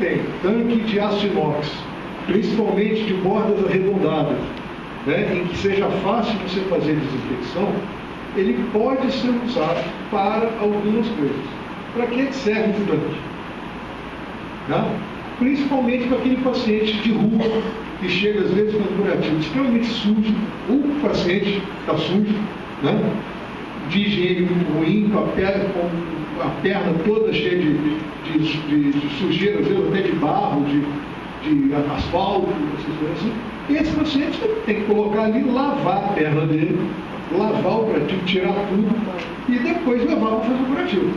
tem tanque de aço inox, principalmente de bordas arredondadas, né, em que seja fácil você fazer desinfecção, ele pode ser usado para algumas coisas. Para que serve o tanque? Tá? Principalmente para aquele paciente de rua que chega às vezes com um curativo extremamente sujo, o paciente está sujo, né, de higiene muito ruim, com a perna toda cheia de sujeira, às vezes até de barro, de asfalto, essas coisas assim. E esse paciente tem que colocar ali, lavar a perna dele, lavar o curativo, tirar tudo e depois levar para fazer o curativo.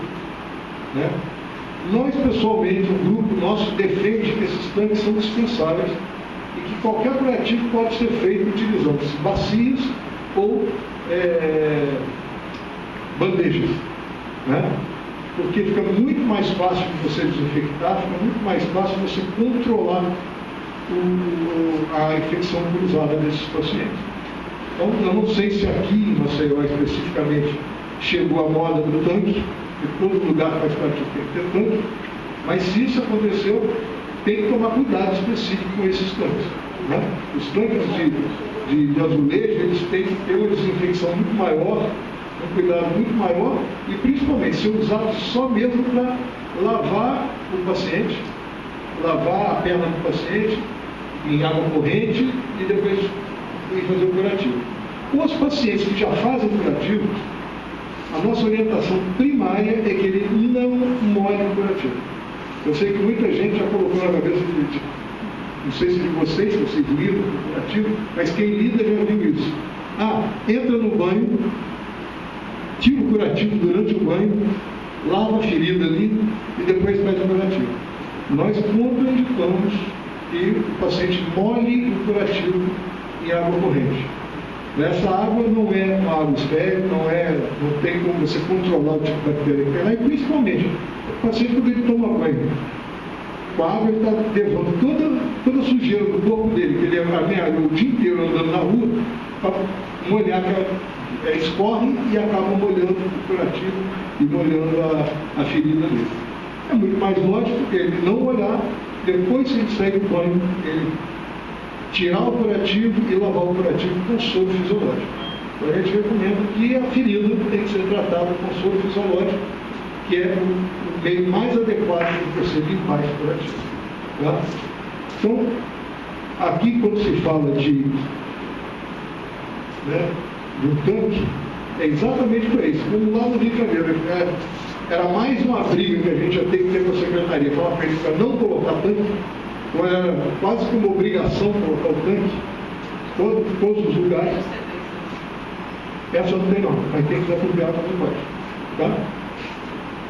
Né? Nós, pessoalmente, um grupo nosso defende que esses tanques são dispensáveis e que qualquer curativo pode ser feito utilizando bacias ou bandejas. Né? Porque fica muito mais fácil de você desinfectar, fica muito mais fácil você controlar a infecção cruzada desses pacientes. Então, eu não sei se aqui em Maceió especificamente chegou a moda do tanque, que todo lugar faz parte tem que ter tanque, mas se isso aconteceu, tem que tomar cuidado específico com esses tanques. Né? Os tanques de azulejo, eles têm que ter uma desinfecção muito maior, um cuidado muito maior e principalmente ser usado só mesmo para lavar o paciente, lavar a perna do paciente em água corrente e depois fazer o curativo. Os pacientes que já fazem o curativo, a nossa orientação primária é que ele não molhe o curativo. Eu sei que muita gente já colocou na cabeça não sei se de vocês viram o curativo, mas quem lida já viu isso. Entra no banho, tira o curativo durante o banho, lava a ferida ali e depois faz o curativo. Nós contraindicamos que o paciente molhe o curativo em água corrente. Essa água não é uma água estéril, não tem como você controlar o tipo de bactéria que tem lá, e principalmente, o paciente quando ele toma banho, com a água ele está levando toda a sujeira do corpo dele, que ele ameaçou o dia inteiro andando na rua, para molhar, escorre e acaba molhando o curativo e molhando a ferida dele. É muito mais lógico que ele não molhar, depois que ele sair do banho, ele tirar o curativo e lavar o curativo com soro fisiológico. Então a gente recomenda que a ferida tem que ser tratada com soro fisiológico, que é o meio mais adequado de você limpar esse curativo. Tá? Então, aqui quando se fala do tanque, é exatamente por isso. Como lá no Rio de Janeiro, era mais uma briga que a gente já tem que ter com a secretaria, falar para eles para não colocar tanque. Então era quase que uma obrigação colocar o tanque, todos os lugares. Essa não tem não, mas tem que desapropriar para depois. Tá?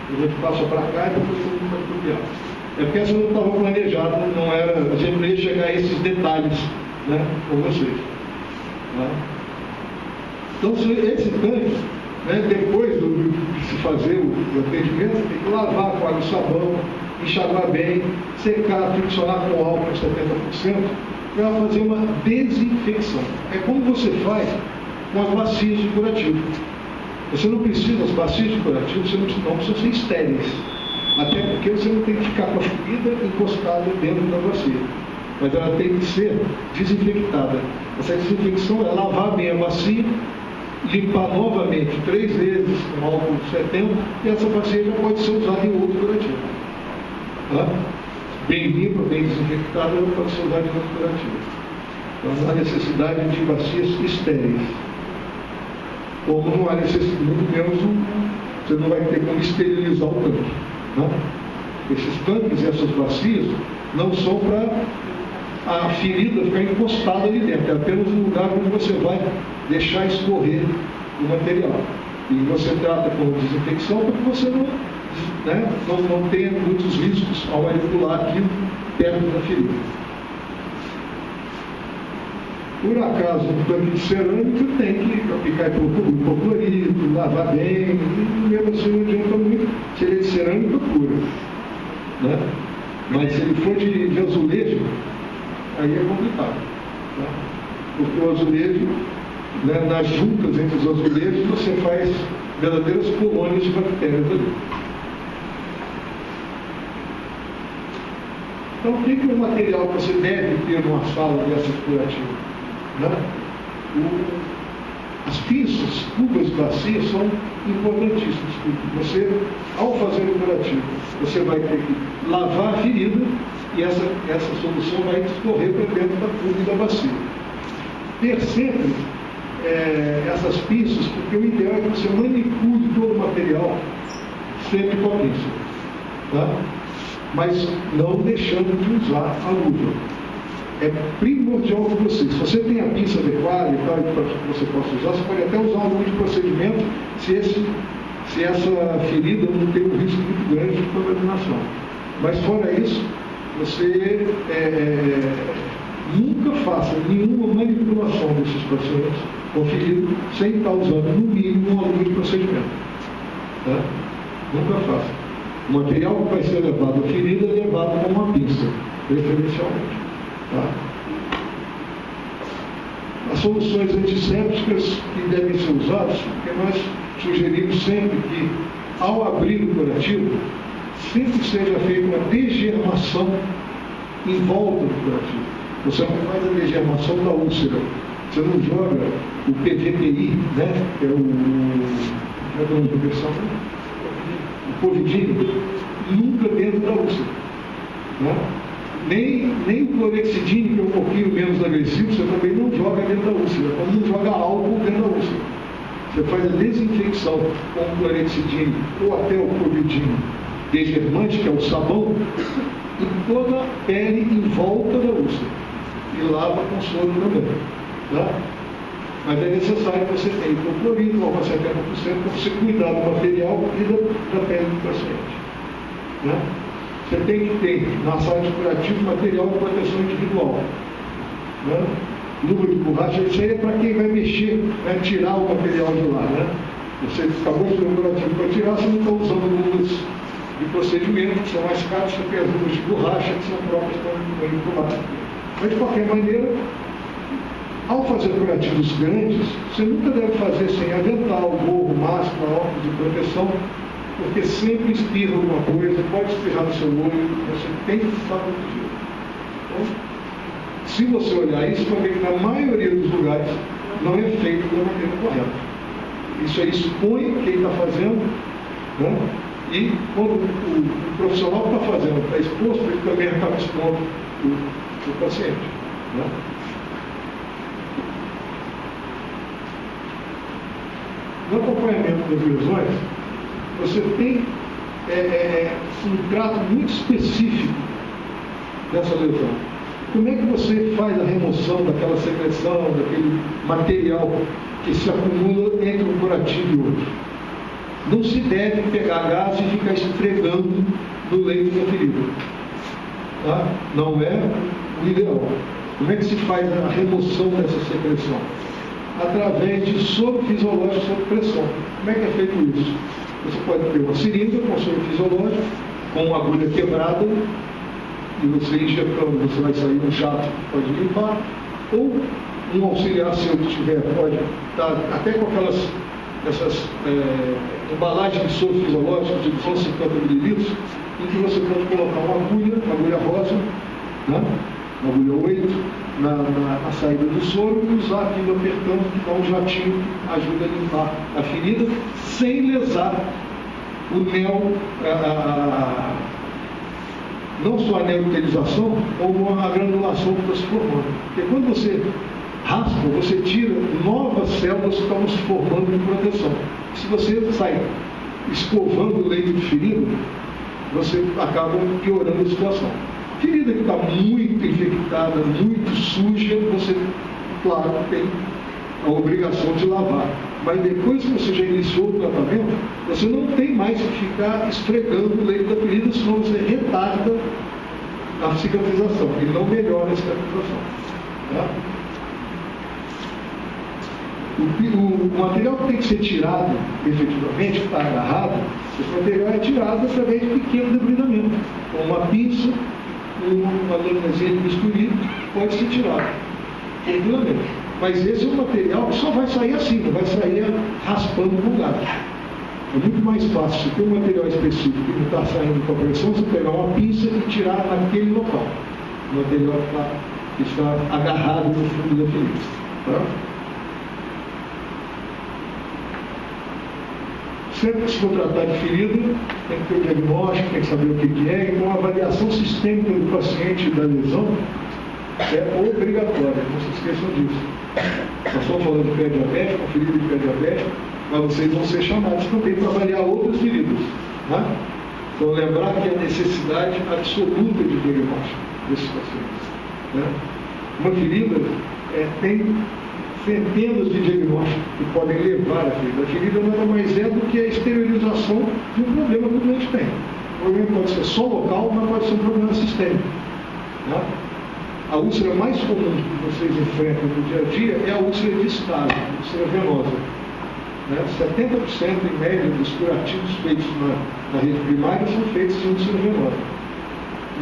A gente passa para cá e depois todo mundo vai desapropriar. É porque essa não estava planejada, a gente não ia chegar a esses detalhes, né, com vocês. Tá? Então, esse tanque, né, depois de se fazer o atendimento, tem que lavar com água e sabão, enxaguar bem, secar, friccionar com álcool em 70%, para fazer uma desinfecção. É como você faz com as bacias de curativo. Você não precisa, as bacias de curativo, você não precisa ser estéreis. Até porque você não tem que ficar com a ferida encostada dentro da bacia. Mas ela tem que ser desinfectada. Essa desinfecção é lavar bem a bacia, limpar novamente 3 vezes com álcool 70 e essa bacia já pode ser usada em outro curativo. Tá? Bem limpa, bem desinfectada, ela pode ser usada em outro curativo. Então não há necessidade de bacias estéreis. Como não há necessidade, muito menos você não vai ter como esterilizar o tanque. Né? Esses tanques e essas bacias não são para a ferida ficar encostada ali dentro, é apenas um lugar onde você vai deixar escorrer o material. E você trata com desinfecção para que você não tenha muitos riscos ao manipular aquilo perto da ferida. Por acaso, um tanque de cerâmica tem que aplicar hipoclorito, lavar bem, e mesmo assim não adianta muito se ele é de cerâmica pura. Né? Mas se ele for de azulejo, aí é complicado. Tá? Porque o azulejo, né, nas juntas entre os azulejos, você faz verdadeiras colônias de bactérias ali. Então, o que é o material que você deve ter numa sala dessas curativas? Né? As pinças, cubas e bacias são importantíssimas, porque você, ao fazer o curativo, você vai ter que lavar a ferida e essa solução vai escorrer para dentro da cuba e da bacia. Ter sempre essas pinças, porque o ideal é que você manicure todo o material sempre com a pinça. Tá? Mas não deixando de usar a luva. É primordial para você. Se você tem a pinça adequada e tal, que você possa usar, você pode até usar um de procedimento se essa ferida não tem um risco muito grande de contaminação. Mas fora isso, você nunca faça nenhuma manipulação desses pacientes com ferida sem estar usando no mínimo uma luva de procedimento. Tá? Nunca faça. O material que vai ser levado à ferida é levado com uma pinça, preferencialmente. Tá? As soluções antissépticas que devem ser usadas, porque nós sugerimos sempre que, ao abrir o curativo, sempre seja feita uma degermação em volta do curativo. Você não faz a degermação da úlcera. Você não joga o PVPI, né? Que é o povidine, nunca dentro da úlcera. Né? Nem o clorexidine, que é um pouquinho menos agressivo, você também não joga dentro da úlcera, como não joga álcool dentro da úlcera. Você faz a desinfecção com o clorexidine ou até o povidine degermante, que é o sabão, em toda a pele em volta da úlcera. E lava com soro também. Tá? Mas é necessário que você tenha hipoclorito, ou 70%, para você cuidar do material e da pele do paciente. Né? Você tem que ter, na sala de curativo, material de proteção individual. Né? Luva de borracha, isso aí é para quem vai mexer, vai tirar o material de lá. Né? Você acabou de ter um curativo para tirar, você não está usando luvas de procedimento, que são mais caras, você tem as luvas de borracha, que são próprias para o indo para lá. Mas, de qualquer maneira, ao fazer curativos grandes, você nunca deve fazer sem avental, gorro, máscara, óculos de proteção, porque sempre espirra alguma coisa, pode espirrar no seu olho, você tem que estar protegido. Então, se você olhar isso, vai ver que na maioria dos lugares não é feito da maneira correta. Isso aí expõe quem está fazendo, né? E quando o profissional que está fazendo está exposto, ele também acaba expondo o paciente. Né? No acompanhamento das lesões, você tem um trato muito específico dessa lesão. Como é que você faz a remoção daquela secreção, daquele material que se acumula entre um curativo e outro? Não se deve pegar gás e ficar esfregando no leito da ferida. Tá? Não é o ideal. Como é que se faz a remoção dessa secreção? Através de soro fisiológico sob pressão. Como é que é feito isso? Você pode ter uma seringa com soro fisiológico, com uma agulha quebrada, e você injetando, você vai sair um jato que pode limpar, ou um auxiliar seu que tiver, pode estar até com essas embalagens de soro fisiológico de 250 ml, em que você pode colocar uma agulha rosa, né? Uma agulha 8, na saída do soro, e usar aquilo apertando, que dá um jatinho que ajuda a limpar a ferida, sem lesar o não só a neutilização, como a granulação que está se formando. Porque quando você raspa, você tira novas células que estão se formando em proteção. Se você sai escovando o leito de ferida, você acaba piorando a situação. Ferida que está muito infectada, muito suja, você, claro, tem a obrigação de lavar. Mas depois que você já iniciou o tratamento, você não tem mais que ficar esfregando o leito da ferida, senão você retarda a cicatrização, e não melhora a cicatrização. Tá? O material que tem que ser tirado efetivamente, que está agarrado, esse material é tirado através de pequeno debridamento. Com uma pinça, uma lâminazinha de bisturi, pode ser tirado tranquilamente. Mas esse é um material que só vai sair assim, não vai sair raspando o lugar. É muito mais fácil, se tem um material específico que não está saindo com a pressão, você pegar uma pinça e tirar naquele local. o material que está agarrado no fundo da ferida. Tá? Sempre que se for tratar de ferida, tem que ter o diagnóstico, tem que saber o que é. Então, a avaliação sistêmica do paciente da lesão é obrigatória, não se esqueçam disso. Nós estamos falando de pé diabético, ferida de pé diabético, mas vocês vão ser chamados também para avaliar outras feridas. Né? Então, lembrar que a necessidade absoluta de diagnóstico desses pacientes. Né? Uma ferida tem centenas de diagnósticos que podem levar a ferida. A ferida nada mais é do que a exteriorização de um problema que o doente tem. O problema pode ser só local, mas pode ser um problema sistêmico. Né? A úlcera mais comum que vocês enfrentam no dia a dia é a úlcera distal, a úlcera venosa. Né? 70% em média dos curativos feitos na rede primária são feitos em úlcera venosa.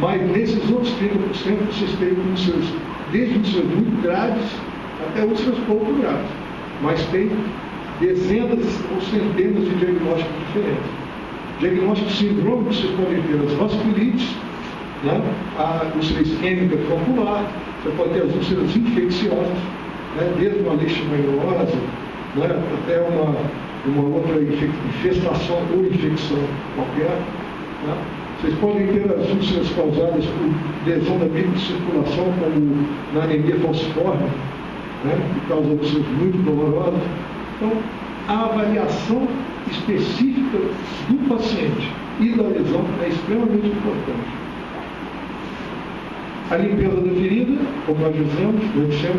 Mas nesses outros 30% vocês têm úlceras, desde úlceras muito graves até úlceras pouco graves. Mas tem dezenas ou centenas de diagnósticos diferentes. Diagnóstico sindrômico, vocês podem ter as vasculites, né? A úlcera isquêmica troncular, você pode ter as úlceras infecciosas, né? Desde uma leishmaniose, né? Até uma outra infestação ou infecção qualquer. Né? Vocês podem ter as úlceras causadas por lesão da microcirculação, como na anemia falciforme, né? Que causa úlceras muito dolorosas. Então, a avaliação específica do paciente e da lesão é extremamente importante. A limpeza da ferida, como nós dissemos,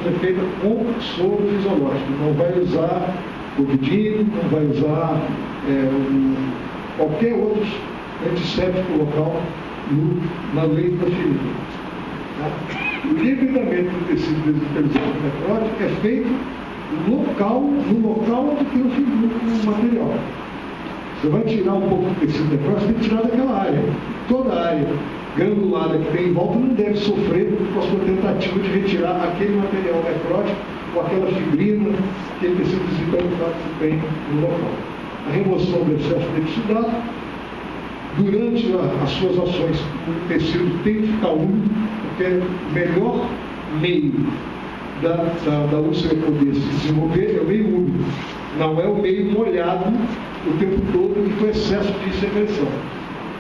é feita com soro fisiológico. Não vai usar Covidine, não vai usar qualquer outro antisséptico local na leite da ferida. Tá? O debridamento do tecido desestabilizado necrótico é feito no local onde tem o material. Você vai tirar um pouco do tecido necrótico, tem que tirar daquela área. Toda a área granulada que tem em volta não deve sofrer com a sua tentativa de retirar aquele material necrótico ou aquela fibrina, aquele tecido desvitalizado que tem no local. A remoção do excesso de exudato, durante as suas ações, o tecido tem que ficar úmido, porque é o melhor meio da úlcera poder se desenvolver é o meio úmido, não é o meio molhado o tempo todo e com excesso de secreção.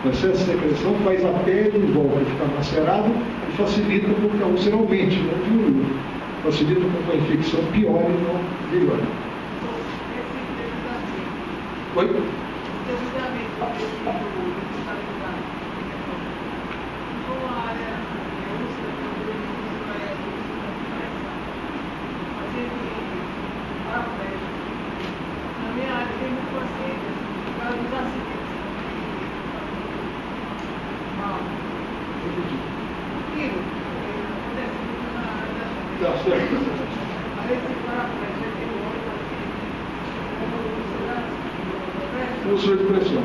O excesso de secreção faz a pele em volta ficar macerada e facilita com que a úlcera aumente, não diminua. Facilita com que a infecção piore e não melhore. Oi? Na minha área tem muito paciente, por causa dos acidentes. Tá certo. Úlcera de pressão.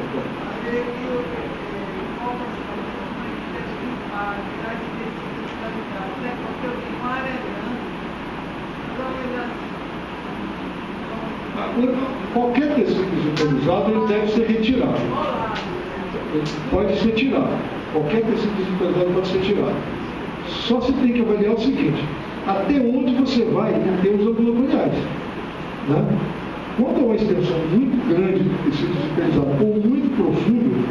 Qualquer tecido desvitalizado ele deve ser retirado. Pode ser tirado. Qualquer tecido desvitalizado pode ser tirado. Só se tem que avaliar o seguinte: até onde você vai em termos ambulatoriais. Né? Quando é uma extensão muito grande do tecido desvitalizado ou muito profundo,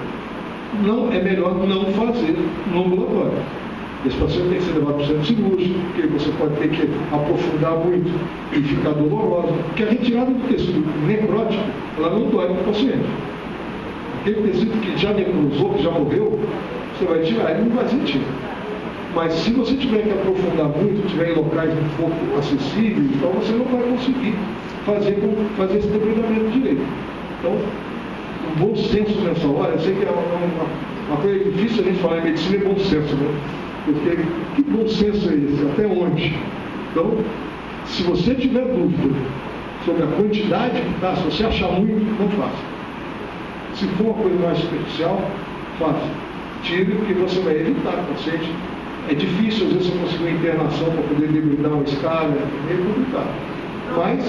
é melhor não fazer no ambulatório. Esse paciente tem que ser levado para o centro cirúrgico, porque você pode ter que aprofundar muito e ficar dolorosa. Porque a retirada do tecido necrótico, ela não dói para o paciente. Aquele tecido que já necrosou, que já morreu, você vai tirar, ele não vai sentir. Mas se você tiver que aprofundar muito, tiver em locais um pouco acessíveis, então você não vai conseguir fazer esse debridamento direito. Então, o bom senso nessa hora, eu sei que é uma coisa difícil a gente falar em medicina, é bom senso, né? Porque que bom senso é esse? Até onde? Então, se você tiver dúvida sobre a quantidade que está, se você achar muito, não faça. Se for uma coisa mais superficial, faça. Tire, porque você vai evitar o paciente. É difícil, às vezes, você conseguir uma internação para poder debridar uma escala, é meio complicado. Mas...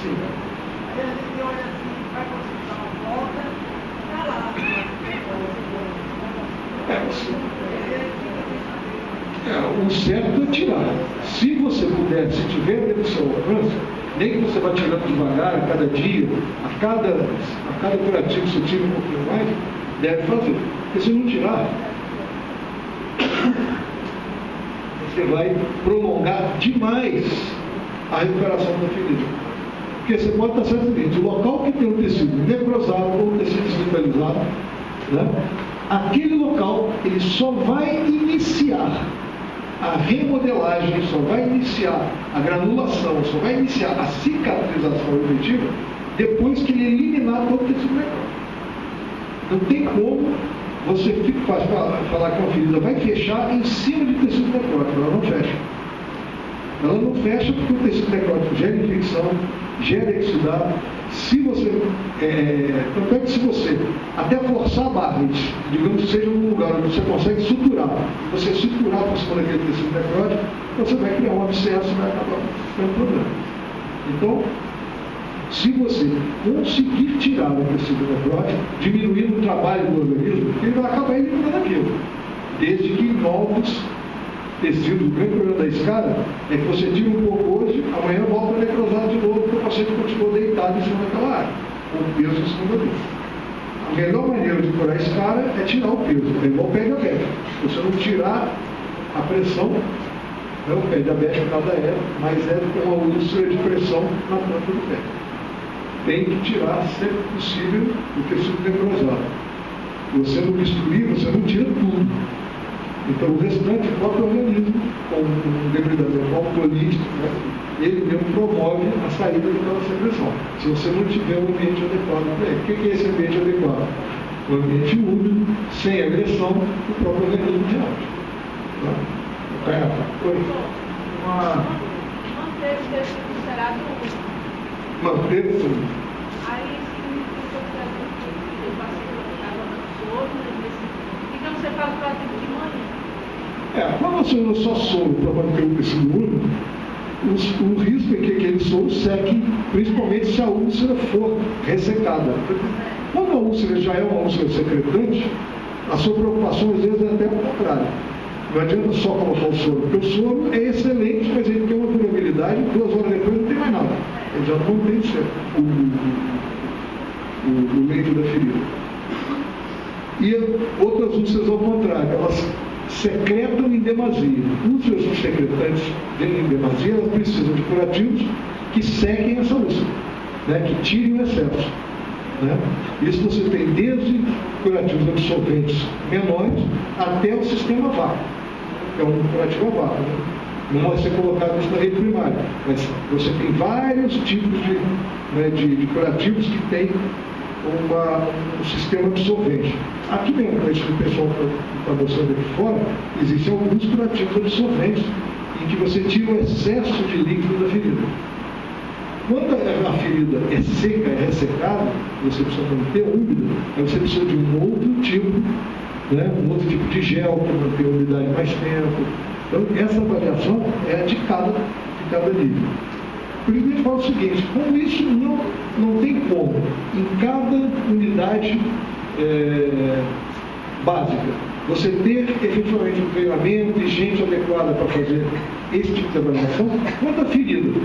Sim. Aí a gente olha assim, vai consultar uma volta, está lá. O certo é tirar. Se você puder, se tiver dentro do seu alcance, nem que você vá tirando devagar a cada dia, a cada curativo você tira um pouquinho mais, deve fazer. Porque se não tirar, você vai prolongar demais a recuperação da ferida. Porque você pode estar certo o seguinte: o local que tem o tecido necrosado ou tecido desvitalizado, né, aquele local ele só vai iniciar a remodelagem, só vai iniciar a granulação, só vai iniciar a cicatrização efetiva depois que ele eliminar todo o tecido necrótico. Não tem como você falar que uma ferida vai fechar em cima de tecido necrótico. Ela não fecha. Ela não fecha porque o tecido necrótico gera infecção, gera exudado. Se você, tanto é que se você até forçar a barra, digamos que seja um lugar onde você consegue suturar, você suturar por cima daquele tecido necrótico, você vai criar um abscesso e vai acabar tendo problema. Então, se você conseguir tirar o tecido necrótico, diminuindo o trabalho do organismo, ele vai acabar eliminando aquilo. Desde que novos tecidos, o grande problema da escada é que você tira um pouco hoje, amanhã volta a necrosar de novo, porque o paciente continua deitado em cima daquela área, com o peso em cima dele. A melhor maneira de curar a escada é tirar o peso. É igual o pé diabético. Se você não tirar a pressão, o pé diabético nada é, mas é com uma úlcera de pressão na ponta do pé. Tem que tirar, sempre possível, o tecido necrosado. Você no bisturi, você não tira tudo. Então, o restante, o próprio organismo, com um debridamento autolítico, né, ele mesmo promove a saída daquela secreção. Se você não tiver um ambiente adequado para ele. O que é esse ambiente adequado? Um ambiente úmido, sem agressão, o próprio organismo reage. Manter o tecido visceral úmido. Manter o úmido. Aí, se eu passo água no soro, então você faz o prato de manhã. Quando você usa só soro para manter o tecido úmido, o risco é que aquele soro seque, principalmente se a úlcera for ressecada. Quando a úlcera já é uma úlcera secretante, a sua preocupação às vezes é até o contrário. Não adianta só colocar o soro, porque o soro é excelente, mas ele tem uma durabilidade, 2 horas depois não tem mais nada. Ele já não mantém o leito da ferida. E outras úlceras ao contrário, elas secretam em demasia. Úlceras secretantes em demasia, elas precisam de curativos que sequem essa úlcera, né, que tirem o excesso. Né? Isso você tem desde curativos absorventes menores até o sistema vácuo, que é um curativo a vácuo. Né? Não vai ser colocado isso na rede primária, mas você tem vários tipos de curativos que têm um sistema absorvente. Aqui mesmo, com esse pessoal que está mostrando aqui fora, existem alguns curativos absorventes em que você tira o excesso de líquido da ferida. Quando a ferida é seca, é ressecada, você precisa manter úmida, aí você precisa de um outro tipo, né, um outro tipo de gel para manter a umidade mais tempo. Então, essa avaliação é de cada nível. Por isso a gente fala o seguinte: como isso não tem como, em cada unidade básica, você ter efetivamente um treinamento e gente adequada para fazer esse tipo de avaliação, quando a ferida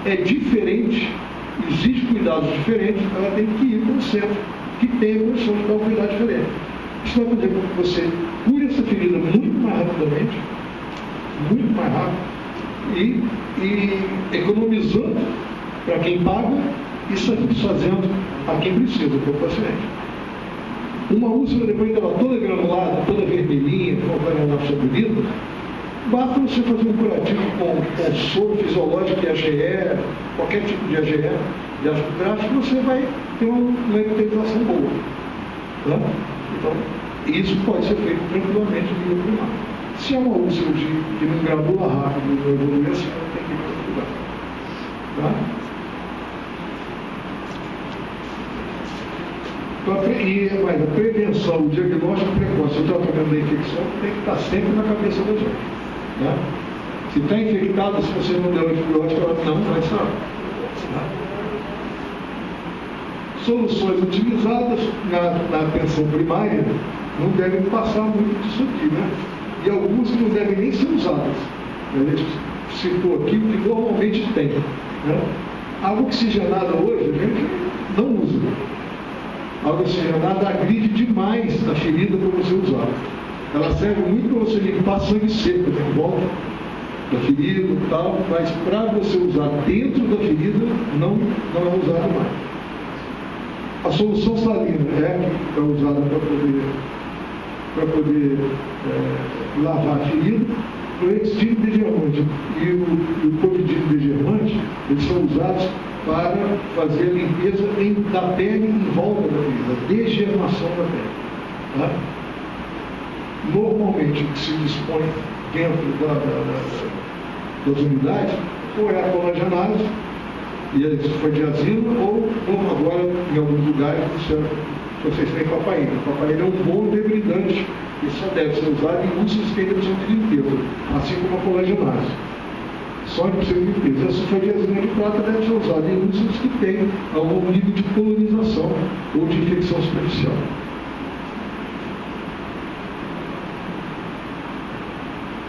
é diferente, exige cuidados diferentes, ela tem que ir para um centro que tenha condição de dar um cuidado diferente. Isso vai fazer com que você cure essa ferida muito mais rapidamente, muito mais rápido, e economizando para quem paga e satisfazendo a quem precisa, que é o paciente. Uma úlcera, depois dela toda granulada, toda vermelhinha, com uma granulação bonita, basta você fazer um curativo com soro fisiológico e AGE, qualquer tipo de AGE, de ácido gráfico, você vai ter uma epitelização boa. Tá? Então, isso pode ser feito tranquilamente no nível primário. Se é uma úlcera que não granula rápido, não evolui assim, ela tem que ir para outro lugar. Tá? Mas a prevenção, o diagnóstico precoce, o tratamento da infecção tem que estar sempre na cabeça da gente. Né? Se está infectado, se você não der antibiótico, ela não vai sarar. Tá? Soluções utilizadas na atenção primária não devem passar muito disso aqui, né? E algumas não devem nem ser usadas. A gente citou aqui o que normalmente tem, né? Água oxigenada hoje a gente não usa. Água oxigenada agride demais a ferida para você usar. Ela serve muito para você limpar sangue seco em volta da ferida e tal, mas para você usar dentro da ferida, não é usada mais. A solução salina é usada para poder lavar a ferida. O Cloexidina degermante e o Covidina degermante, eles são usados para fazer a limpeza da pele em volta da ferida, a degermação da pele. Tá? Normalmente, o que se dispõe dentro das unidades, ou é a colagenase, e a sulfadiazina, ou como agora, em alguns lugares, vocês têm papaína. A papaína é um bom debridante, que só deve ser usado em úlceras que ainda precisam de limpeza, assim como a colagenase. Só que precisa de limpeza. A sulfadiazina de prata deve ser usada em úlceras que têm algum nível de colonização ou de infecção superficial.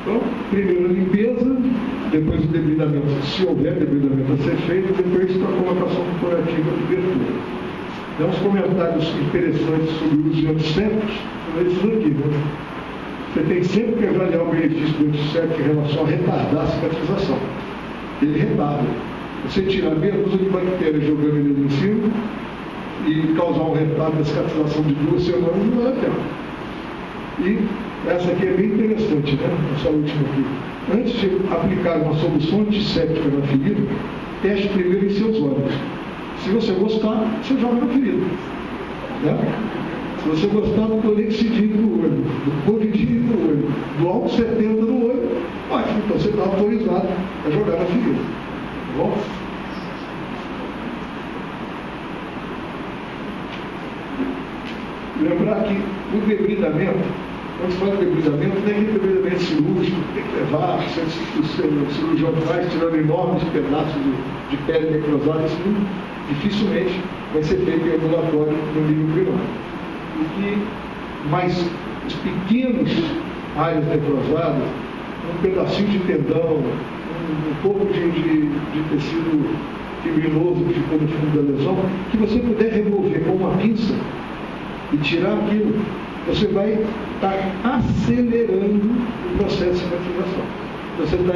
Então, primeiro a limpeza, depois o debridamento, se houver debridamento a ser feito, depois a colocação corporativa de cobertura. Tem uns comentários interessantes sobre o uso de antissépticos, são esses aqui, né? Você tem sempre que avaliar o benefício do antisséptico em relação a retardar a cicatrização. Ele retarda. Você tirar meia dúzia de bactérias jogando ele em cima e causar um retardo da cicatrização de 2 semanas não vale a pena. E essa aqui é bem interessante, né? Essa última aqui. Antes de aplicar uma solução antisséptica na ferida, teste primeiro em seus olhos. Se você gostar, você joga na ferida. Né? Se você gostar do Cloexidina no olho, do Covidina no olho, do álcool 70 no olho, ótimo, então você está autorizado a jogar na ferida. Tá bom? Lembrar que o debridamento, quando se fala de debridamento, não é aquele debridamento cirúrgico, tem que levar, o cirurgião faz, tirando enormes pedaços de pele necrosada, isso dificilmente vai ser feito em ambulatório no nível primário. Mas os pequenos áreas necrosadas, um pedacinho de tendão, um pouco de tecido fibrinoso que ficou no fundo da lesão, que você puder remover com uma pinça e tirar aquilo, você vai estar acelerando o processo de cicatrização. Você está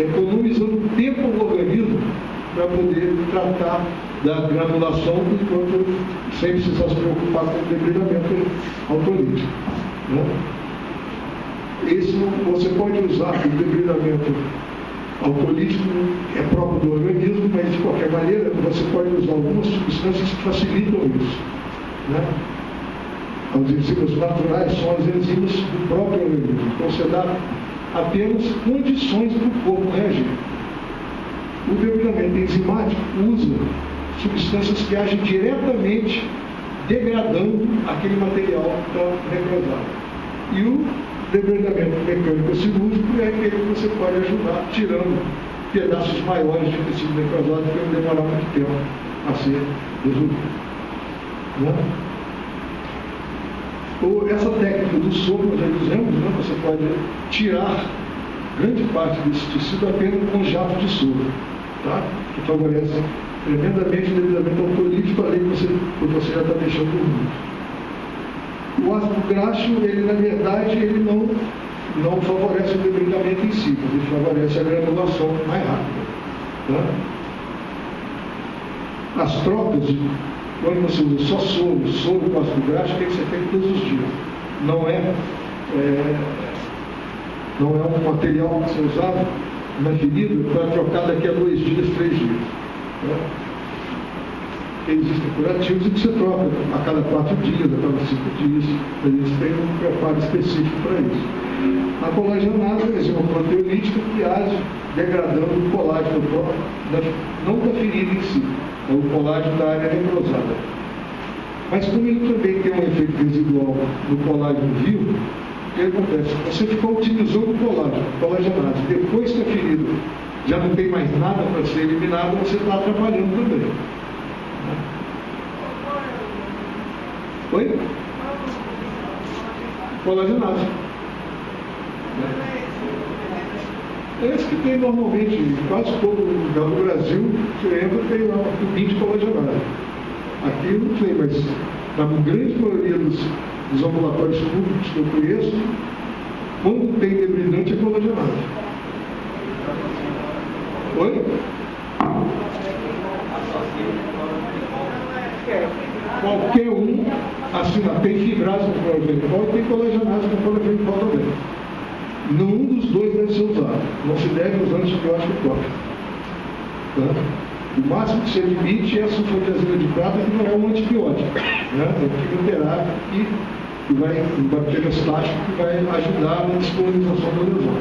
economizando tempo no organismo para poder tratar da granulação, enquanto sem precisar se preocupar com o debridamento autolítico. Né? Isso você pode usar o debridamento autolítico, é próprio do organismo, mas de qualquer maneira você pode usar algumas substâncias que facilitam isso. Né? As enzimas naturais são as enzimas do próprio organismo. Então você dá apenas condições para o corpo reagir. O debridamento enzimático usa substâncias que agem diretamente degradando aquele material que está necrosado. E o debridamento mecânico cirúrgico é aquele que você pode ajudar tirando pedaços maiores de tecido necrosado que vai demorar muito tempo a ser resolvido. Né? Essa técnica do sopro, nós já dizemos, né? Você pode tirar grande parte desse tecido apenas com jato de sopro, tá? Que favorece tremendamente o debridamento autolítico, além de você já está deixando muito. O ácido graxo, ele na verdade, ele não favorece o debridamento em si, mas ele favorece a granulação mais rápida. Tá? As trocas, quando você usa só soro com ácido graxo, tem que ser feito todos os dias. Não é um material que você usava na ferida para trocar daqui a 2 dias, 3 dias. Né? Existem curativos em que você troca a cada 4 dias, a cada 5 dias. Eles têm um preparo específico para isso. A colagenase é uma proteolítica que age degradando o colágeno próprio, não da ferida em si, é o colágeno da área necrosada. Mas como ele também tem um efeito residual no colágeno vivo, o que acontece? Você ficou utilizando o colagenase. Depois que a ferida já não tem mais nada para ser eliminada, você está atrapalhando também. Oi? colagenase. É esse que tem normalmente, em quase todo lugar do Brasil, você entra e tem lá um tubinho de colagenase. Aqui eu não sei, mas na grande maioria dos ambulatórios públicos que eu conheço, quando tem debridante é colagenase. Oi? Qualquer um, assim, tem fibrase com clorofenol e tem colagenase com clorofenol também. Nenhum dos dois deve ser usado. Não se deve usar antibiótico tópico. Tá? O máximo que se admite é a sulfadiazina de prata, que não é um antibiótico. Né? É um quimioterápico que vai, um bacteriostático que vai ajudar na descolonização da lesão.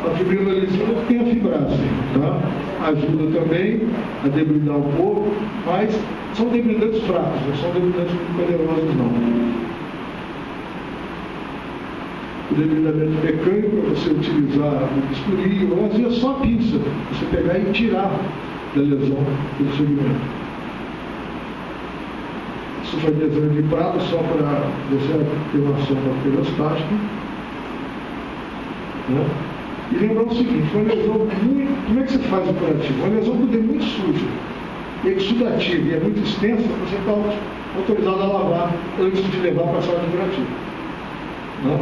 A fibrinolisina tem a fibrase, tá? Ajuda também a debridar um pouco, mas são debridantes fracos, não são debridantes muito poderosos, não. O debridamento mecânico é você utilizar o bisturi, ou às vezes só a pinça, você pegar e tirar da lesão do segmento. Sulfadiazina de prata só para você ter uma ação bacteriostática. Né? E lembrar o seguinte, uma lesão muito... Como é que você faz o curativo? Uma lesão quando é muito suja, e exudativa e é muito extensa, você está autorizado a lavar antes de levar para a sala de curativo. Né?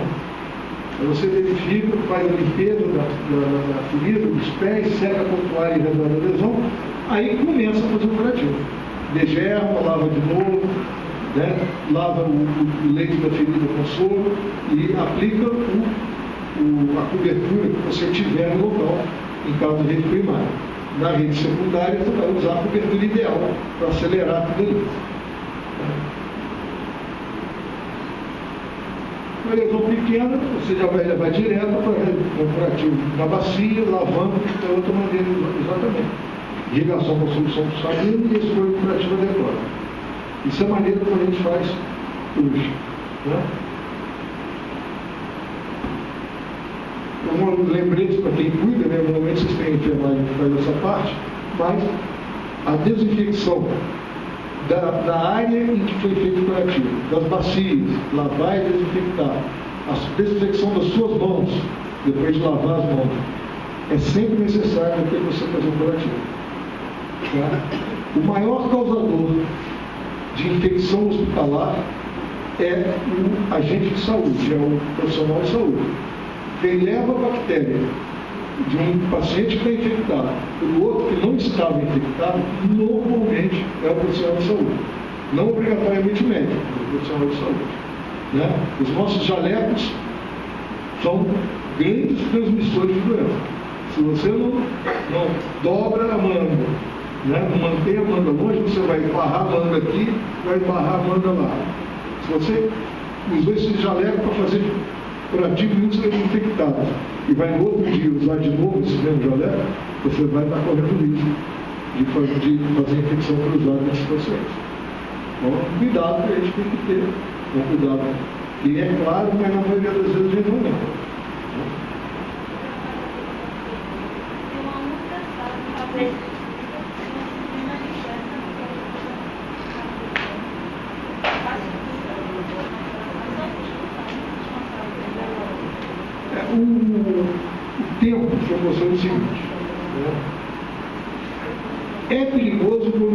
Aí você verifica, faz a limpeza da ferida, dos pés, seca com toalha e redor da lesão, aí começa a fazer o curativo. Degerma, lava de novo, né? Lava o leite da ferida com soro e aplica a cobertura que você tiver no local, em caso de rede primária. Na rede secundária, você vai usar a cobertura ideal para acelerar tudo ali. Uma lesão pequena, você já vai levar direto para o curativo na bacia, lavando de outra maneira, exatamente. Irrigação com solução de salina e escolha do curativo adequado. Isso é a maneira como a gente faz hoje. Né? Um lembrete para quem cuida, né? Normalmente vocês têm enfermagem que faz essa parte, mas a desinfecção da área em que foi feito o curativo, das bacias, lavar e desinfectar, a desinfecção das suas mãos, depois de lavar as mãos, é sempre necessário depois de você fazer o curativo. Tá? O maior causador de infecção hospitalar é o agente de saúde, é o profissional de saúde. Quem leva a bactéria de um paciente que está infectado pelo outro que não estava infectado, normalmente é o profissional de saúde. Não obrigatoriamente o médico, é o profissional de saúde. Né? Os nossos jalecos são grandes transmissores de doença. Se você não dobra a manga, né? Não mantém a manga longe, você vai barrar a manga aqui, vai barrar a manga lá. Se você usou esse jaleco para fazer curativo e você é infectado, e vai no outro dia usar de novo esse mesmo jaleco, você vai estar correndo risco de fazer infecção cruzada nesses pacientes. Então, cuidado que a gente tem que ter. Um cuidado que é claro, mas na maioria das vezes a gente não lembra. O tempo foi mostrando o seguinte, né? É perigoso quando